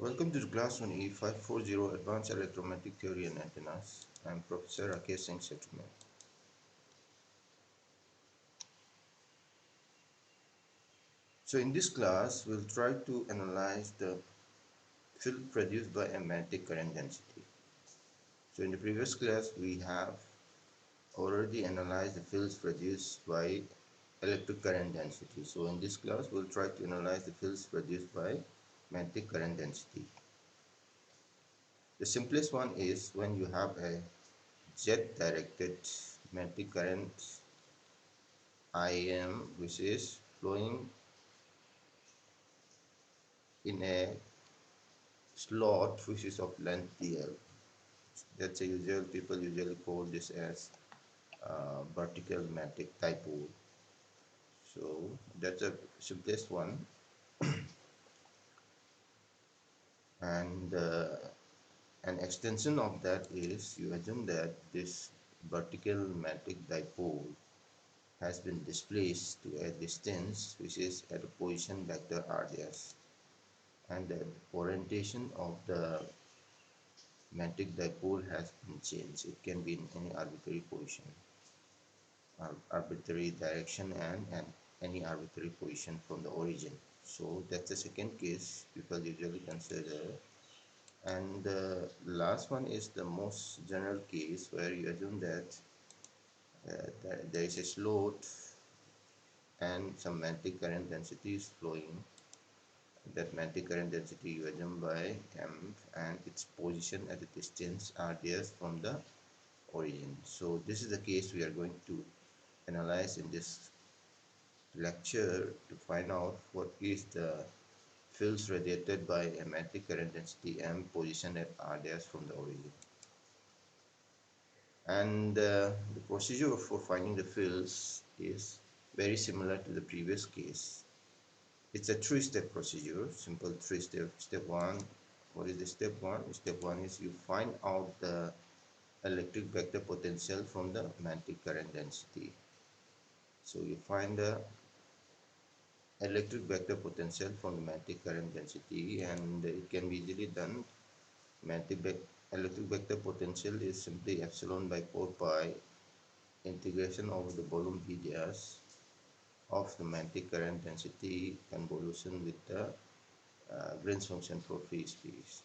Welcome to the class on E540 Advanced Electromagnetic Theory and Antennas. I am Professor Rakesh Singh Settlement. So in this class, we'll try to analyze the field produced by a magnetic current density. So in the previous class, we have already analyzed the fields produced by electric current density. So in this class, we'll try to analyze the fields produced by magnetic current density. The simplest one is when you have a jet directed magnetic current IM which is flowing in a slot which is of length dl. That's a usual people usually call this as vertical magnetic dipole. So that's the simplest one, and an extension of that is you assume that this vertical magnetic dipole has been displaced to a distance which is at a position vector rds, and the orientation of the magnetic dipole has been changed. It can be in any arbitrary position, arbitrary direction, and any arbitrary position from the origin. So that's the second case people usually consider. And the last one is the most general case where you assume that there is a slot and some magnetic current density is flowing. That magnetic current density you assume by m, and its position at a distance rds from the origin. So this is the case we are going to analyze in this lecture to find out what is the fields radiated by a magnetic current density m positioned at r dash from the origin. And the procedure for finding the fields is very similar to the previous case. It's a three-step procedure, simple three-step. Step one, what is the step one? Step one is you find out the electric vector potential from the magnetic current density. So you find the electric vector potential from the magnetic current density, and it can be easily done. Electric vector potential is simply epsilon by 4 pi integration of the volume V dash of the magnetic current density convolution with the Green's function for free space.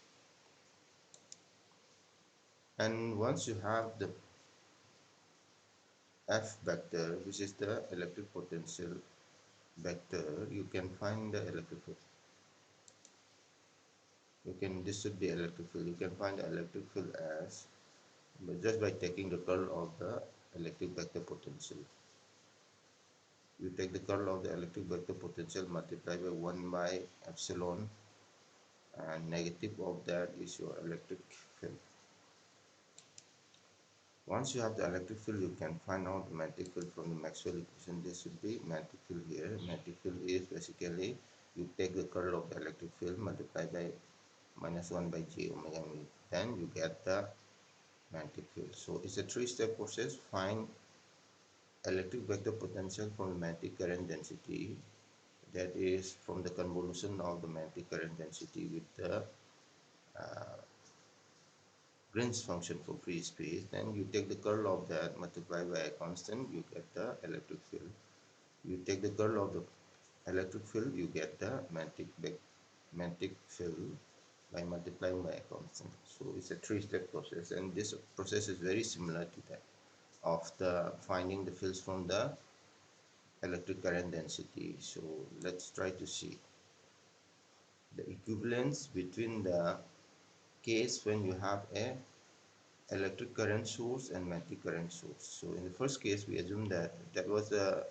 And once you have the F vector, which is the electric potential vector, you can find the electric field. This should be electric field. You can find the electric field as just by taking the curl of the electric vector potential. You take the curl of the electric vector potential multiplied by 1 by epsilon, and negative of that is your electric field. Once you have the electric field, you can find out the magnetic field from the Maxwell equation. This should be magnetic field here. Magnetic field is basically you take the curl of the electric field multiplied by minus 1 by j omega mu. Then you get the magnetic field. So it's a three-step process. Find electric vector potential from the magnetic current density, that is from the convolution of the magnetic current density with the Green's function for free space. Then you take the curl of that multiplied by a constant, you get the electric field. You take the curl of the electric field, you get the magnetic field by multiplying by a constant. So it's a three-step process, and this process is very similar to that of the finding the fields from the electric current density. So let's try to see the equivalence between the case when you have a electric current source and magnetic current source. So in the first case, we assume that was the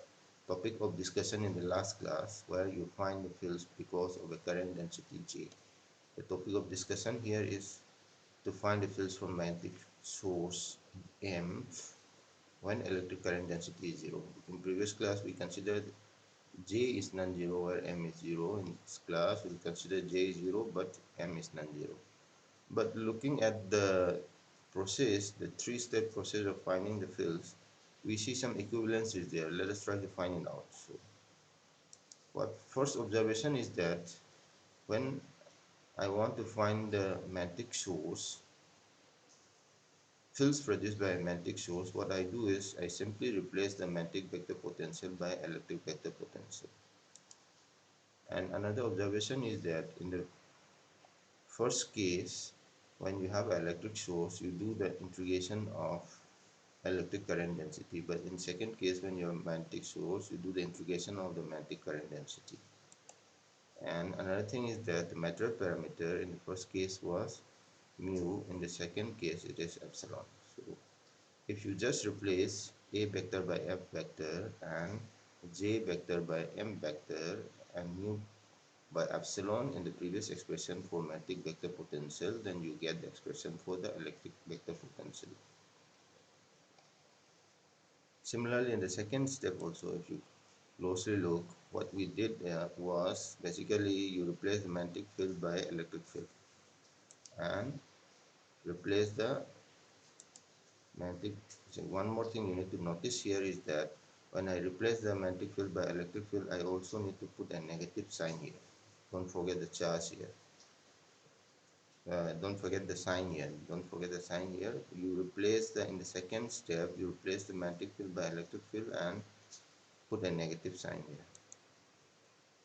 topic of discussion in the last class, where you find the fields because of a current density J. The topic of discussion here is to find the fields from magnetic source M when electric current density is 0. In previous class, we considered J is non-zero where M is 0. In this class, we'll consider J is 0 but M is non-zero. But looking at the process, the three-step process of finding the fields, we see some equivalences there. Let us try to find it out. So what first observation is that when I want to find the magnetic source, fields produced by a magnetic source. What I do is I simply replace the magnetic vector potential by electric vector potential. And another observation is that in the first case, when you have an electric source, you do the integration of electric current density, but in second case, when you have magnetic source, you do the integration of the magnetic current density. And another thing is that the material parameter in the first case was mu, in the second case it is epsilon. So if you just replace a vector by f vector and j vector by m vector and mu by epsilon in the previous expression for magnetic vector potential, then you get the expression for the electric vector potential. Similarly, in the second step also, if you closely look, what we did was basically you replace the magnetic field by electric field and replace the magnetic. So one more thing you need to notice here is that when I replace the magnetic field by electric field, I also need to put a negative sign here. Don't forget the charge here. Don't forget the sign here. Don't forget the sign here. You replace the, in the second step, you replace the magnetic field by electric field and put a negative sign here.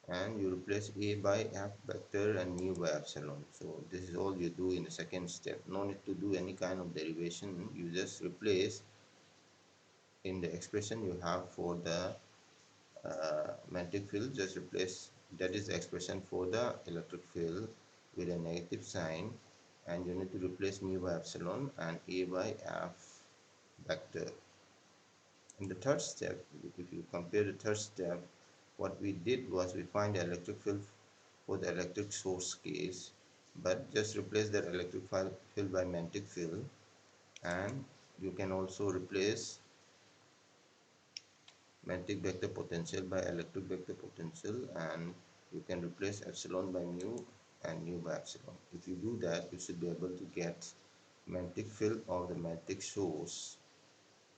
And you replace a by f vector and mu by epsilon. So this is all you do in the second step. No need to do any kind of derivation. You just replace in the expression you have for the magnetic field, just replace, that is the expression for the electric field, with a negative sign, and you need to replace mu by epsilon and a by f vector. In the third step, if you compare the third step, what we did was we find the electric field for the electric source case, but just replace that electric field by magnetic field, and you can also replace magnetic vector potential by electric vector potential, and you can replace epsilon by mu and mu by epsilon. If you do that, you should be able to get magnetic field of the magnetic source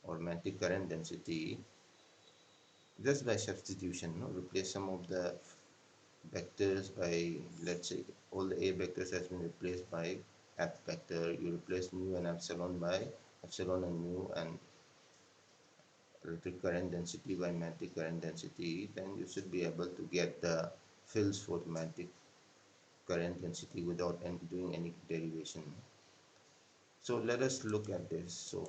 or magnetic current density just by substitution. No? Replace some of the vectors by, let's say, all the a vectors has been replaced by f vector. You replace mu and epsilon by epsilon and mu, and electric current density by magnetic current density, then you should be able to get the fields for the magnetic current density without doing any derivation. So let us look at this. So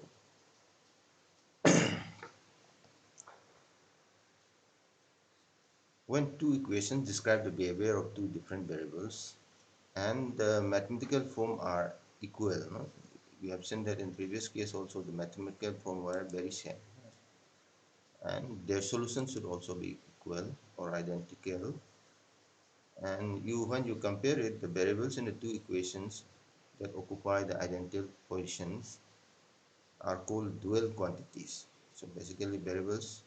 when two equations describe the behavior of two different variables and the mathematical form are equal, no? We have seen that in previous case also the mathematical form were very same, and their solution should also be equal or identical. And when you compare it, the variables in the two equations that occupy the identical positions are called dual quantities. So basically variables,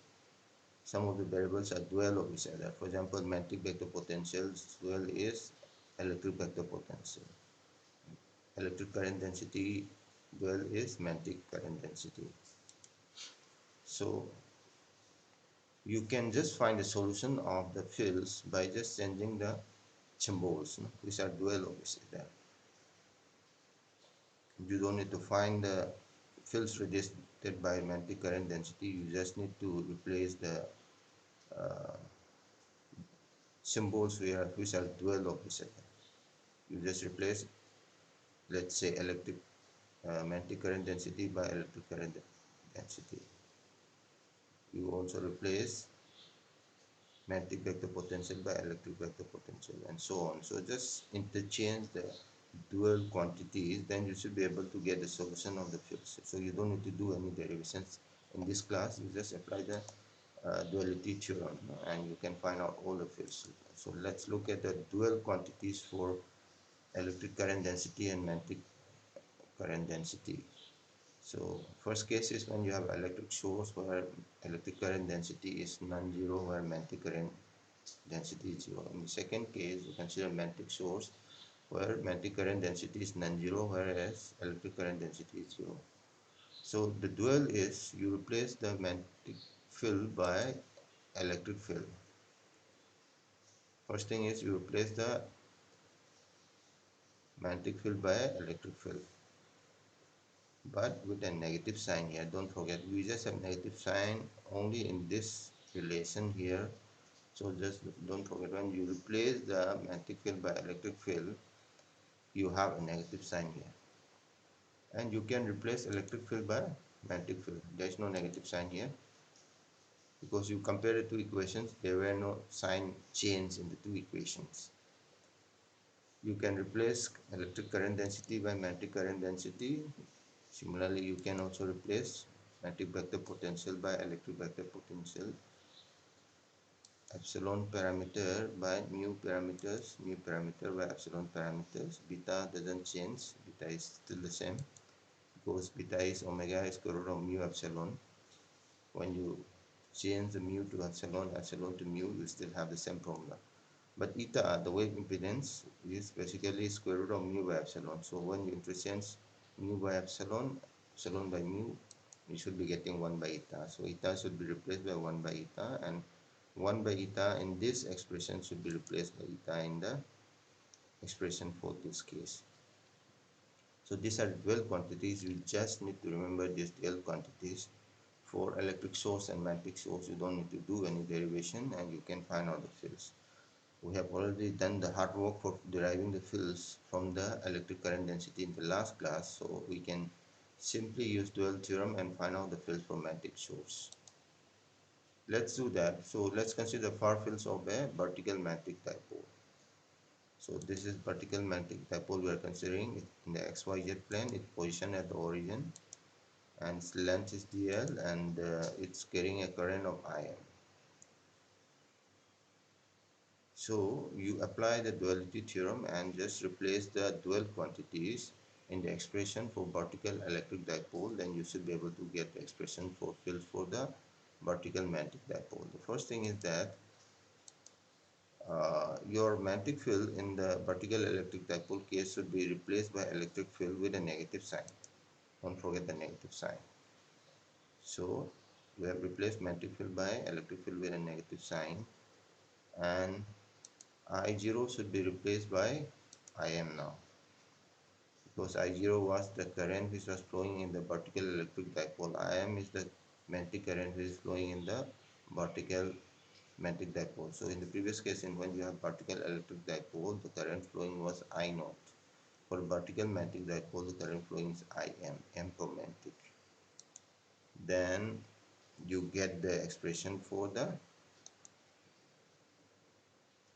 some of the variables are dual of each other. For example, magnetic vector potential's dual is electric vector potential. Electric current density dual is magnetic current density. So you can just find the solution of the fields by just changing the symbols, no? Which are dual of each other. You don't need to find the fields resisted by magnetic current density. You just need to replace the uh, symbols which are dual of each other. You just replace, let's say, magnetic current density by electric current density. You also replace magnetic vector potential by electric vector potential, and so on. So just interchange the dual quantities, then you should be able to get the solution of the fields. So you don't need to do any derivations in this class. You just apply the duality theorem, and you can find out all the fields. So let's look at the dual quantities for electric current density and magnetic current density. So first case is when you have electric source where electric current density is non-zero, where magnetic current density is 0. In the second case, you consider magnetic source where magnetic current density is non-zero, whereas electric current density is 0. So the dual is you replace the magnetic field by electric field. First thing is you replace the magnetic field by electric field, but with a negative sign here. Don't forget, we just have negative sign only in this relation here. So just don't forget, when you replace the magnetic field by electric field, you have a negative sign here. And you can replace electric field by magnetic field. There is no negative sign here because you compare the two equations, there were no sign change in the two equations. You can replace electric current density by magnetic current density. Similarly, you can also replace magnetic vector potential by electric vector potential. Epsilon parameter by mu parameters, mu parameter by epsilon parameters. Beta doesn't change, beta is still the same because beta is omega square root of mu epsilon. When you change the mu to epsilon, epsilon to mu, you still have the same formula. But eta, the wave impedance, is basically square root of mu by epsilon. So when you interchange mu by epsilon, epsilon by mu, you should be getting 1 by eta. So eta should be replaced by 1 by eta, and 1 by eta in this expression should be replaced by eta in the expression for this case. So these are dual quantities. You just need to remember these dual quantities. For electric source and magnetic source, you don't need to do any derivation, and you can find out the fields. We have already done the hard work for deriving the fields from the electric current density in the last class, so we can simply use dual theorem and find out the fields for magnetic source. Let's do that. So let's consider far fields of a vertical magnetic dipole. So this is vertical magnetic dipole we are considering in the XYZ plane. Its position at the origin, and its length is dl, and it's carrying a current of Im. So you apply the duality theorem and just replace the dual quantities in the expression for vertical electric dipole, then you should be able to get the expression for fields for the vertical magnetic dipole. The first thing is that your magnetic field in the vertical electric dipole case should be replaced by electric field with a negative sign. Don't forget the negative sign. So we have replaced magnetic field by electric field with a negative sign, and I0 should be replaced by Im now, because I0 was the current which was flowing in the vertical electric dipole. Im is the magnetic current which is flowing in the vertical magnetic dipole. So in the previous case, when you have vertical electric dipole, the current flowing was I0. For vertical magnetic dipole, the current flowing is Im, M for magnetic. Then you get the expression for the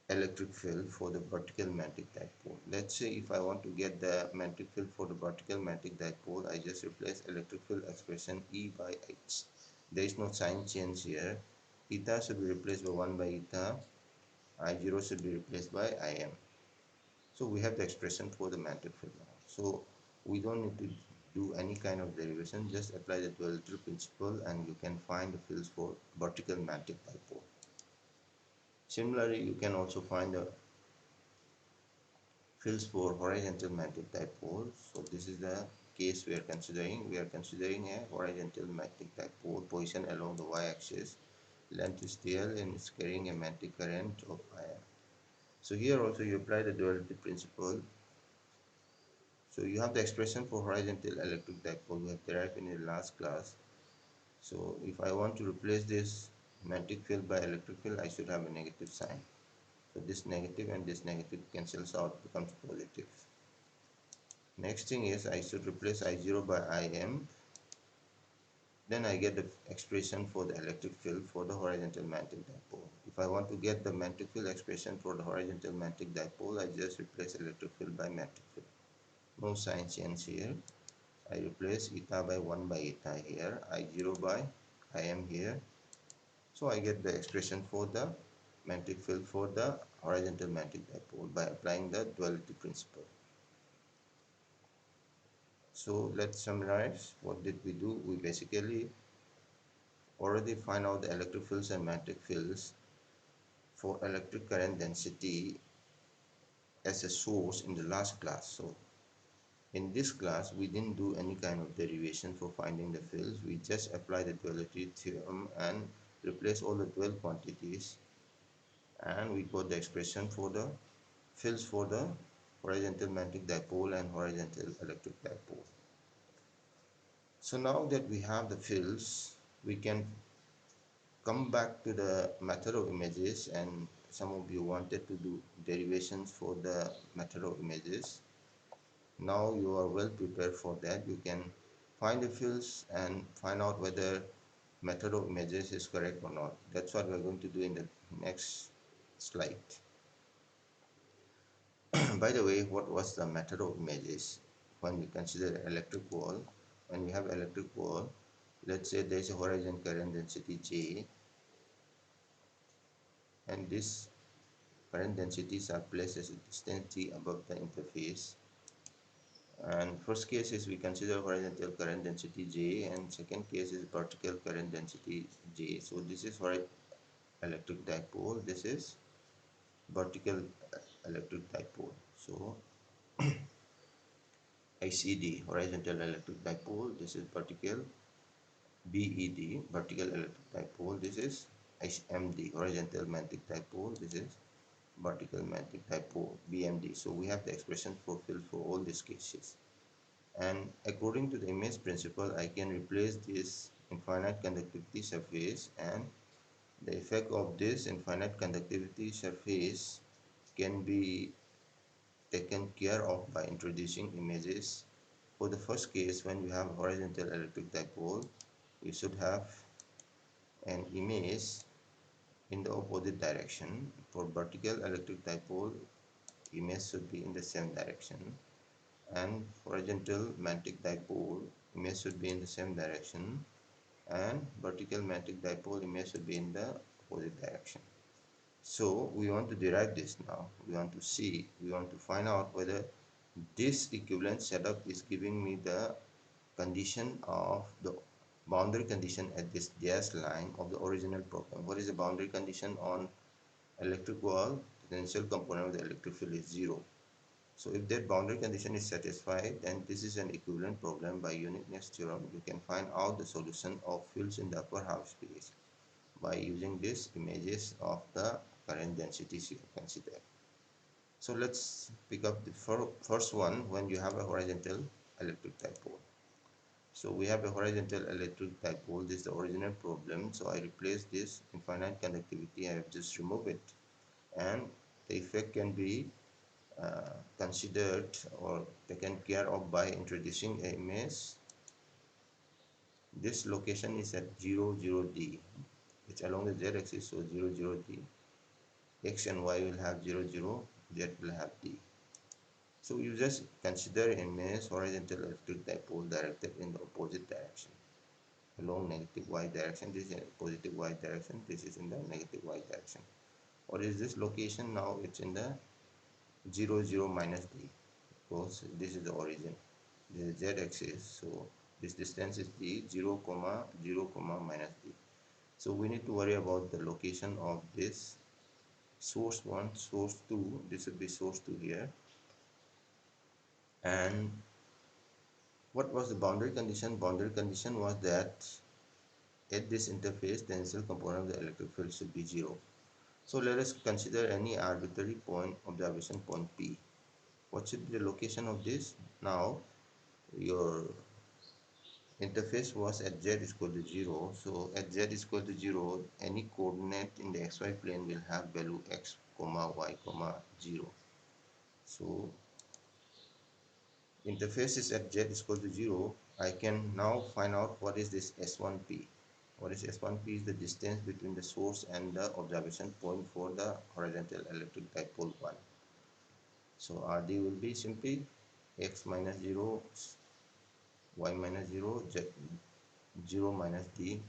electric field for the vertical magnetic dipole. Let's say if I want to get the magnetic field for the vertical magnetic dipole, I just replace electric field expression E by H. There is no sign change here. Eta should be replaced by 1 by eta. I0 should be replaced by Im. So we have the expression for the magnetic field now. So we don't need to do any kind of derivation, just apply the duality principle and you can find the fields for vertical magnetic dipole. Similarly, you can also find the fields for horizontal magnetic dipole. So this is the case we are considering. We are considering a horizontal magnetic dipole, position along the y-axis, length is dl, and it's carrying a magnetic current of Im. So here also you apply the duality principle. So you have the expression for horizontal electric dipole we have derived in the last class. So if I want to replace this magnetic field by electric field, I should have a negative sign. So this negative and this negative cancels out, becomes positive. Next thing is I should replace I0 by Im. Then I get the expression for the electric field for the horizontal magnetic dipole. If I want to get the magnetic field expression for the horizontal magnetic dipole, I just replace electric field by magnetic field. No sign change here. I replace eta by 1 by eta here, I0 by Im here. So I get the expression for the magnetic field for the horizontal magnetic dipole by applying the duality principle. So let's summarize. What did we do? We basically already find out the electric fields and magnetic fields for electric current density as a source in the last class. So in this class, we didn't do any kind of derivation for finding the fields. We just applied the duality theorem and replace all the dual quantities, and we got the expression for the fields for the horizontal magnetic dipole and horizontal electric dipole. So now that we have the fields, we can come back to the method of images, and some of you wanted to do derivations for the method of images. Now you are well prepared for that. You can find the fields and find out whether method of images is correct or not. That's what we're going to do in the next slide. By the way, what was the method of images when we consider electric wall? When we have electric wall, let's say there is a horizon current density J, and this current densities are placed as a distance T above the interface. And first case is we consider horizontal current density J, and second case is vertical current density J. So this is for electric dipole, this is vertical electric dipole. So ICD, horizontal electric dipole, this is vertical. BED, vertical electric dipole, this is HMD, horizontal magnetic dipole, this is vertical magnetic dipole, VMD. So we have the expression for field for all these cases. And according to the image principle, I can replace this infinite conductivity surface, and the effect of this infinite conductivity surface can be taken care of by introducing images. For the first case, when you have horizontal electric dipole, you should have an image in the opposite direction. For vertical electric dipole, image should be in the same direction, and horizontal magnetic dipole, image should be in the same direction, and vertical magnetic dipole image should be in the opposite direction. So we want to derive this now. We want to find out whether this equivalent setup is giving me the condition of the boundary condition at this dash line of the original problem. What is the boundary condition on electric wall? The tensile component of the electric field is 0. So if that boundary condition is satisfied, then this is an equivalent problem. By uniqueness theorem, you can find out the solution of fields in the upper half space by using these images of the current densities you consider. So let's pick up the first one when you have a horizontal electric dipole. So we have a horizontal electric dipole. This is the original problem. So I replace this infinite conductivity. I have just removed it, and the effect can be considered or taken care of by introducing a image. This location is at 0, 0, D. It's along the z-axis, so 0, 0, D. X and Y will have 0, 0, Z will have D. So you just consider an image horizontal electric dipole directed in the opposite direction. Along negative Y direction, this is in positive Y direction, this is in the negative Y direction. What is this location now? It's in the 0, 0, minus D, because this is the origin. This is z-axis, so this distance is D, 0, 0, minus D. So we need to worry about the location of this source 1, source 2. This will be source 2 here. And what was the boundary condition? Boundary condition was that at this interface, the tensile component of the electric field should be 0. So let us consider any arbitrary point, observation point P. What should be the location of this? Now your interface was at z is equal to 0. So at z is equal to 0, any coordinate in the xy plane will have value x, y, 0. So interface is at z is equal to 0. I can now find out what is this S1P. What is S1P is the distance between the source and the observation point for the horizontal electric dipole 1. So RD will be simply x minus 0, y minus 0, z 0 minus d.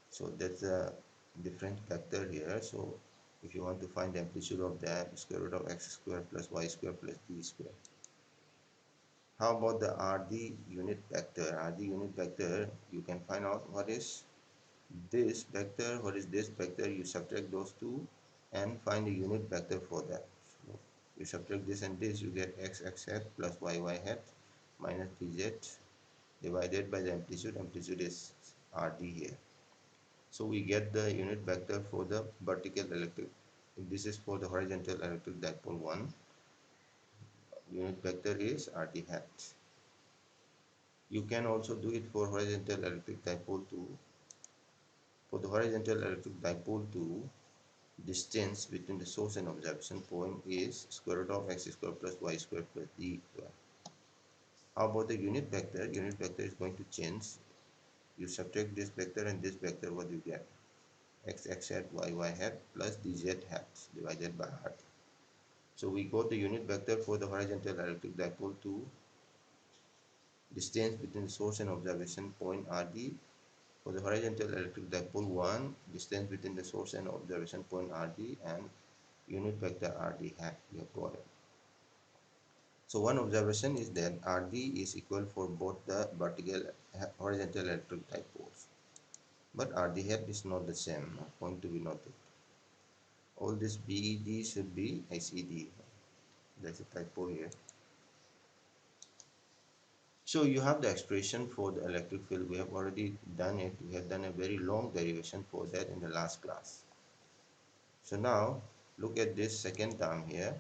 So that's a different factor here. So if you want to find the amplitude of that, square root of x square plus y square plus d square. How about the RD unit vector? RD unit vector, you can find out what is this vector, what is this vector. You subtract those two and find the unit vector for that. So you subtract this and this, you get x hat plus y hat minus dz divided by the amplitude. Amplitude is RD here. So we get the unit vector for the vertical electric. If this is for the horizontal electric dipole 1, unit vector is RD hat. You can also do it for horizontal electric dipole 2. For the horizontal electric dipole 2, distance between the source and observation point is square root of x square plus y square plus d square. How about the unit vector? Unit vector is going to change. You subtract this vector and this vector, what you get? X hat, y hat plus dz hat divided by r. So we got the unit vector for the horizontal electric dipole 2, distance between the source and observation point RD. For the horizontal electric dipole 1, distance between the source and observation point RD, and unit vector RD hat. We have got it. So one observation is that RD is equal for both the vertical horizontal electric dipoles. But RD hat is not the same, point to be noted. All this BED should be ICD. That's a typo here. So you have the expression for the electric field. We have already done it. We have done a very long derivation for that in the last class. So now look at this second term here.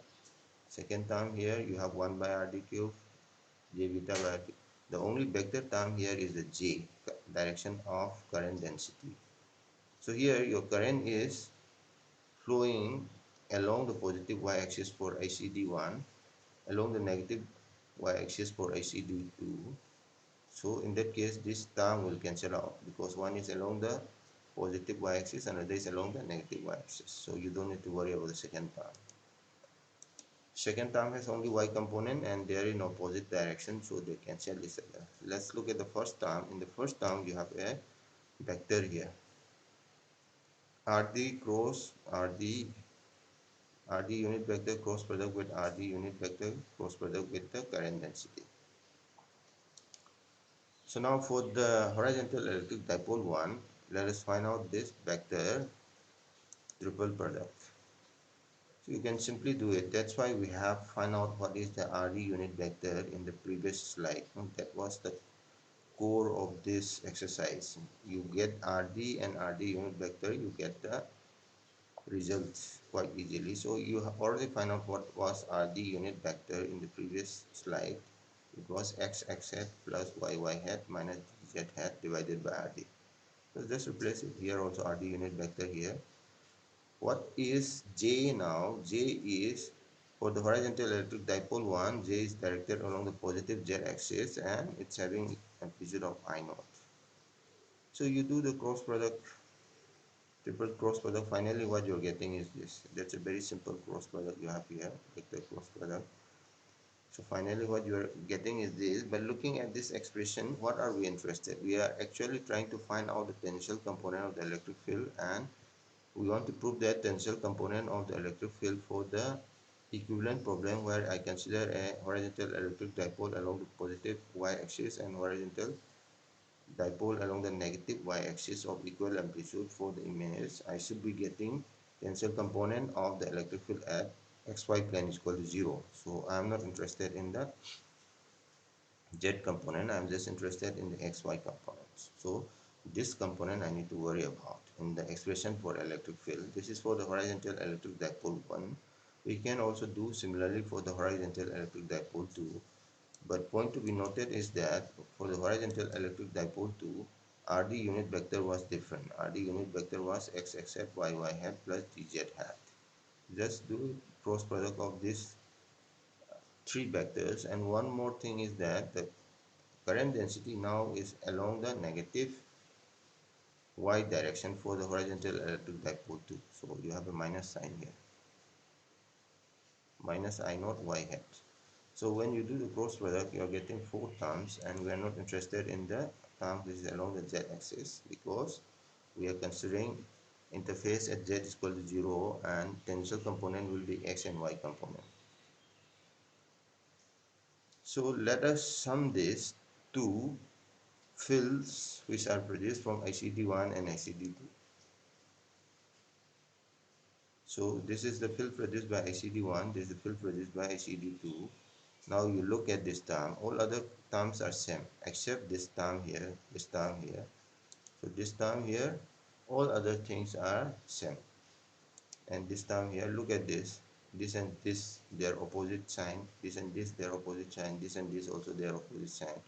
Second term here, you have 1 by RD cube, J beta by RD. The only vector term here is the J, direction of current density. So here your current is flowing along the positive y-axis for ICD1, along the negative y-axis for ICD2. So in that case, this term will cancel out because one is along the positive y-axis and another is along the negative y-axis. So you don't need to worry about the second term. Second term has only y component and they are in opposite direction, so they cancel each other. Let's look at the first term. In the first term, you have a vector here. RD cross RD, RD unit vector cross product with RD unit vector cross product with the current density. So now for the horizontal electric dipole 1, let us find out this vector triple product. So you can simply do it. That's why we have find out what is the RD unit vector in the previous slide. That was the core of this exercise. You get RD and RD unit vector, you get the results quite easily. So you have already find out what was RD unit vector in the previous slide. It was x hat plus y hat minus z hat divided by RD. So just replace it here also, RD unit vector here. What is J now? J is for the horizontal electric dipole 1, J is directed along the positive Z axis and it's having amplitude of I naught. So you do the cross product, triple cross product, finally what you're getting is this. That's a very simple cross product you have here, vector cross product. So finally what you are getting is this. By looking at this expression, what are we interested? We are actually trying to find out the potential component of the electric field, and we want to prove that tensile component of the electric field for the equivalent problem where I consider a horizontal electric dipole along the positive y-axis and horizontal dipole along the negative y-axis of equal amplitude for the image. I should be getting tensile component of the electric field at xy plane is equal to 0. So I am not interested in the z component, I am just interested in the xy components. So this component I need to worry about in the expression for electric field. This is for the horizontal electric dipole 1. We can also do similarly for the horizontal electric dipole 2. But point to be noted is that for the horizontal electric dipole 2, RD unit vector was different. RD unit vector was x hat, y hat plus dz hat. Just do cross product of these three vectors, and one more thing is that the current density now is along the negative y direction for the horizontal electric dipole 2. So you have a minus sign here, minus I naught y hat. So when you do the cross product, you are getting 4 terms, and we are not interested in the term which is along the z axis because we are considering interface at z is equal to 0 and tensile component will be x and y component. So let us sum this to fields which are produced from ICD1 and ICD2. So this is the field produced by ICD1, this is the field produced by ICD2. Now you look at this term, all other terms are same except this term here, this term here. So this term here, all other things are same. And this term here, look at this. this and this their opposite sign, this and this their opposite sign, this and this also their opposite sign.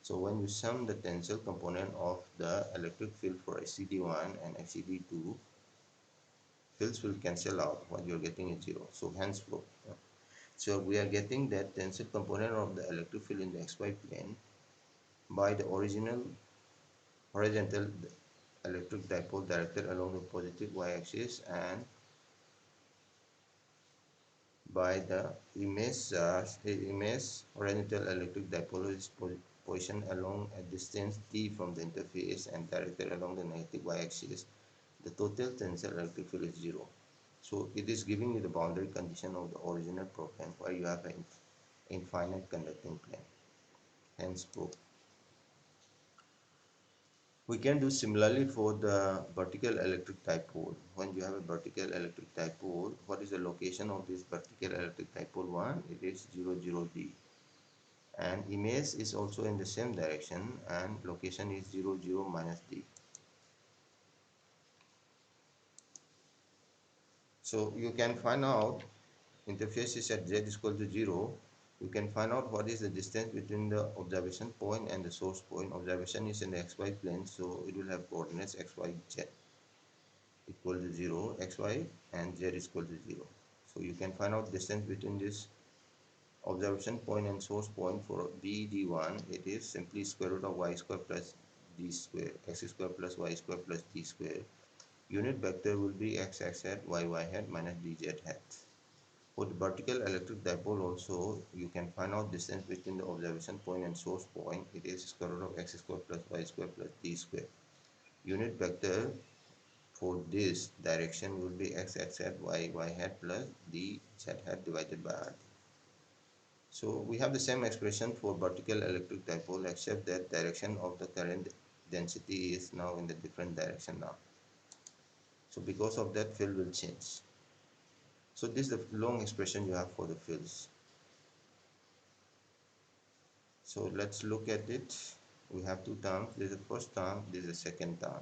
So when you sum the tensile component of the electric field for SCD1 and SCD2, fields will cancel out. What you're getting is zero. So henceforth, so we are getting that tensile component of the electric field in the XY plane by the original horizontal electric dipole directed along the positive y-axis and by the image horizontal electric dipole is positioned along a distance d from the interface and directed along the negative y-axis. The total tensile electric field is zero. So it is giving you the boundary condition of the original problem where you have an infinite conducting plane. Hence proof. We can do similarly for the vertical electric dipole. When you have a vertical electric dipole, what is the location of this vertical electric dipole? 1, it is 0, 0, D. And image is also in the same direction and location is 0, 0, minus D. So you can find out interface is at Z is equal to 0. You can find out what is the distance between the observation point and the source point. Observation is in the XY plane, so it will have coordinates X, Y, Z equal to 0, xy, and z is equal to 0. So you can find out distance between this observation point and source point for BD1. It is simply square root of y square plus d square, x square plus y square plus d square. Unit vector will be x hat, y hat minus dz hat. For the vertical electric dipole also, you can find out distance between the observation point and source point. It is square root of x square plus y square plus d square. Unit vector for this direction will be x hat y hat plus d z hat divided by r. So we have the same expression for vertical electric dipole except that direction of the current density is now in the different direction now. So because of that, field will change. So this is the long expression you have for the fields. So let's look at it. We have two terms. This is the first term, this is the second term.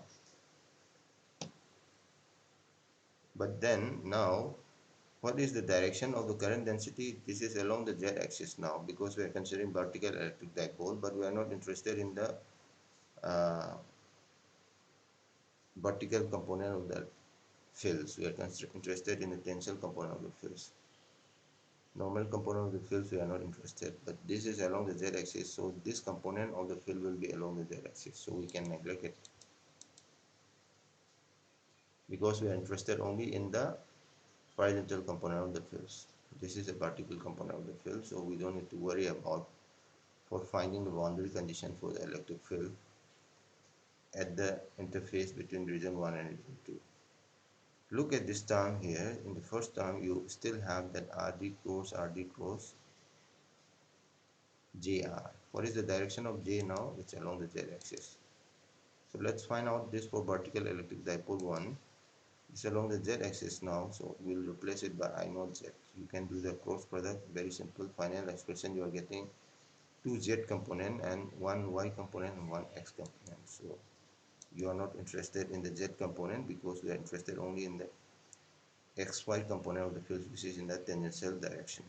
But then now, what is the direction of the current density? This is along the z-axis now because we are considering vertical electric dipole, but we are not interested in the uh, vertical component of the fields. We are interested in the tensile component of the fields. Normal component of the fields we are not interested, but this is along the z-axis, so this component of the field will be along the z-axis, so we can neglect it because we are interested only in the horizontal component of the fields. This is a vertical component of the field, so we don't need to worry about for finding the boundary condition for the electric field at the interface between region 1 and region 2. Look at this term here. In the first term, you still have that RD cross JR. What is the direction of J now? It's along the z-axis. So let's find out this for vertical electric dipole 1. It's along the z-axis now, so we'll replace it by I naught z. You can do the cross product, very simple. Final expression, you are getting two z component and one y component and one x component. So you are not interested in the z component because we are interested only in the xy component of the field, which is in the tangential direction.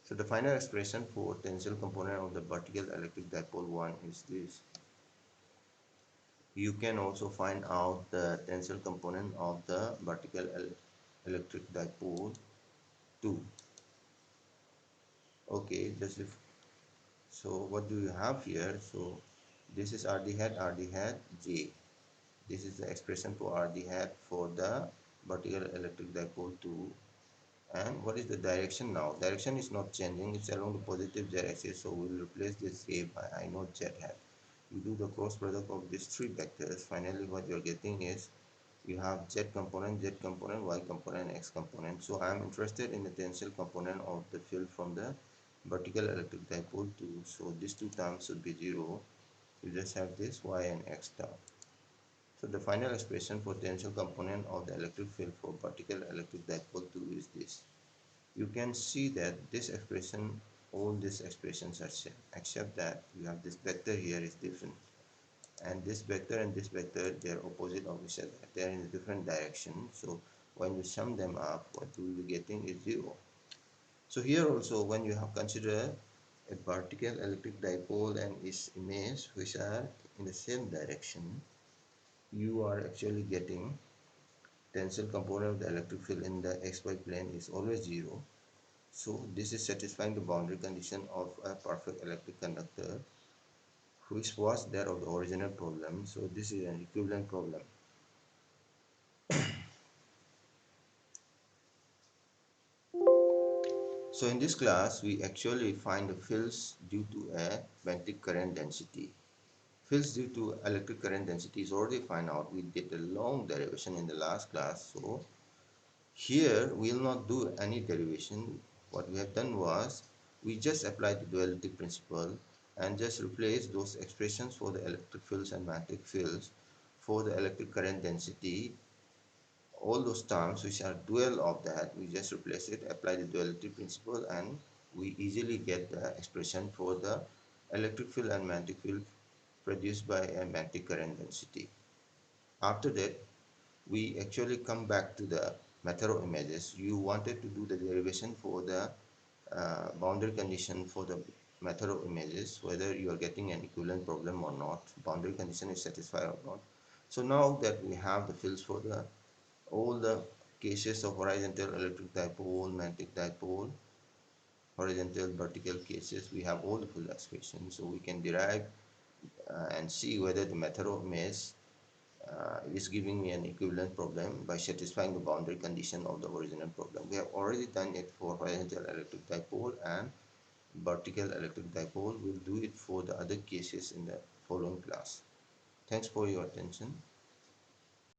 So the final expression for tangential component of the vertical electric dipole 1 is this. You can also find out the tensile component of the vertical electric dipole 2. Okay, just if so, what do you have here? So this is RD hat J. This is the expression for RD hat for the vertical electric dipole 2. And what is the direction now? Direction is not changing, it's along the positive z axis, so we will replace this J by I naught z hat. You do the cross product of these three vectors. Finally, what you're getting is you have z component, y component, x component. So I'm interested in the tensile component of the field from the vertical electric dipole 2. So these two terms should be 0. You just have this y and x term. So the final expression for tensile component of the electric field for vertical electric dipole 2 is this. You can see that this expression, all these expressions are same, except that you have this vector here is different. And this vector and this vector, they are opposite of each other. They are in a different direction. So When you sum them up, what you will be getting is 0. So here also, when you have considered a vertical electric dipole and its image which are in the same direction, you are actually getting tensile component of the electric field in the xy plane is always 0. So this is satisfying the boundary condition of a perfect electric conductor which was there of the original problem. So this is an equivalent problem. So in this class, we actually find the fields due to a magnetic current density. Fields due to electric current density is already found out. We did a long derivation in the last class. So here we will not do any derivation. What we have done was we just applied the duality principle and just replace those expressions for the electric fields and magnetic fields for the electric current density. All those terms which are dual of that, we just replace it, apply the duality principle, and we easily get the expression for the electric field and magnetic field produced by a magnetic current density. After that, we actually come back to the method of images. You wanted to do the derivation for the boundary condition for the method of images, whether you are getting an equivalent problem or not, boundary condition is satisfied or not. So now that we have the fields for the all the cases of horizontal electric dipole, magnetic dipole, horizontal, vertical cases, we have all the full expressions, so we can derive and see whether the method of image is giving me an equivalent problem by satisfying the boundary condition of the original problem. We have already done it for horizontal electric dipole and vertical electric dipole. We'll do it for the other cases in the following class. Thanks for your attention.